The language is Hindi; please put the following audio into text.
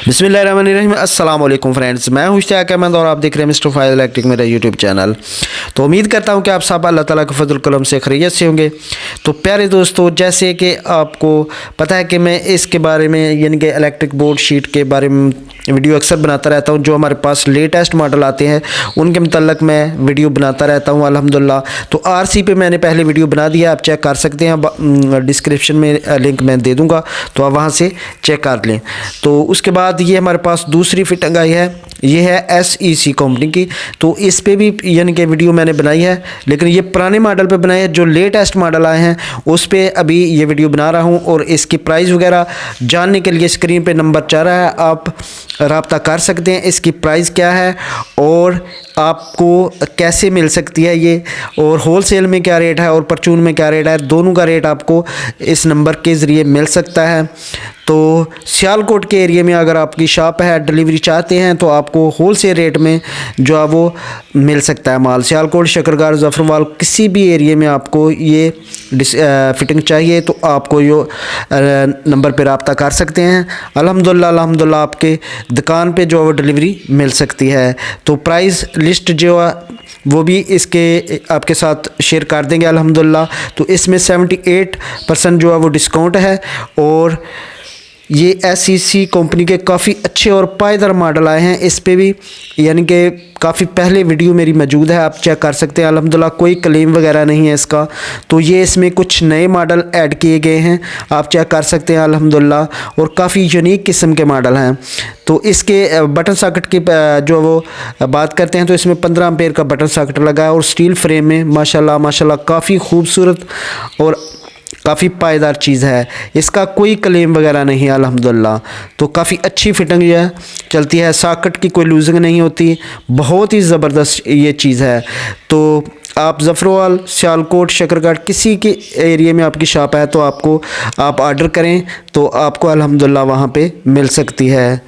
बिस्मिल्लाहिर्रहमानिर्रहीम। अस्सलाम वालेकुम फ्रेंड्स, मैं हूं इश्तियाक अहमद और आप देख रहे हैं मिस्टर फाइज इलेक्ट्रिक मेरा यूट्यूब चैनल। तो उम्मीद करता हूं कि आप सब अल्लाह ताला के फजल करम से खैरियत से होंगे। तो प्यारे दोस्तों, जैसे कि आपको पता है कि मैं इसके बारे में यानी कि इलेक्ट्रिक बोर्ड शीट के बारे में वीडियो अक्सर बनाता रहता हूं। जो हमारे पास लेटेस्ट मॉडल आते हैं उनके मतलब मैं वीडियो बनाता रहता हूं अल्हम्दुलिल्लाह। तो आरसी पे मैंने पहले वीडियो बना दिया, आप चेक कर सकते हैं, डिस्क्रिप्शन में लिंक मैं दे दूंगा, तो आप वहां से चेक कर लें। तो उसके बाद ये हमारे पास दूसरी फिटिंग आई है, ये है SEC कंपनी की। तो इस पे भी यानी कि वीडियो मैंने बनाई है, लेकिन ये पुराने मॉडल पे बनाई है। जो लेटेस्ट मॉडल आए हैं उस पे अभी ये वीडियो बना रहा हूँ। और इसकी प्राइस वगैरह जानने के लिए स्क्रीन पे नंबर चल रहा है, आप रब्ता कर सकते हैं। इसकी प्राइस क्या है और आपको कैसे मिल सकती है ये, और होल सेल में क्या रेट है और परचून में क्या रेट है, दोनों का रेट आपको इस नंबर के ज़रिए मिल सकता है। तो सियालकोट के एरिया में अगर आपकी शॉप है, डिलीवरी चाहते हैं, तो आपको होल सेल रेट में जो है वो मिल सकता है माल। सियालकोट, शकरगार, ज़फ़रवाल, किसी भी एरिया में आपको ये फिटिंग चाहिए तो आपको यो नंबर पर रब्ता कर सकते हैं। अल्हम्दुलिल्लाह आपके दुकान पे जो है वो डिलीवरी मिल सकती है। तो प्राइस लिस्ट जो है वो भी इसके आपके साथ शेयर कर देंगे अल्हम्दुलिल्लाह। तो इसमें 78% जो है वो डिस्काउंट है। और ये SEC कंपनी के काफ़ी अच्छे और पायदार मॉडल आए हैं। इस पे भी यानी कि काफ़ी पहले वीडियो मेरी मौजूद है, आप चेक कर सकते हैं। अल्हम्दुलिल्लाह कोई क्लेम वगैरह नहीं है इसका। तो ये इसमें कुछ नए मॉडल ऐड किए गए हैं, आप चेक कर सकते हैं अल्हम्दुलिल्लाह। और काफ़ी यूनिक किस्म के मॉडल हैं। तो इसके बटन सॉकेट की जो वो बात करते हैं, तो इसमें 15 एम्पेयर का बटन सॉकेट लगा है और स्टील फ्रेम में माशाल्लाह काफ़ी खूबसूरत और काफ़ी पायदार चीज़ है। इसका कोई क्लेम वगैरह नहीं है अल्हम्दुलिल्लाह। तो काफ़ी अच्छी फिटिंग जो है चलती है, सॉकेट की कोई लूजिंग नहीं होती, बहुत ही ज़बरदस्त ये चीज़ है। तो आप ज़फ़रवाल, सियालकोट, शकरगढ़ किसी के एरिया में आपकी शॉप है तो आप ऑर्डर करें तो आपको अल्हम्दुलिल्लाह वहाँ पे मिल सकती है।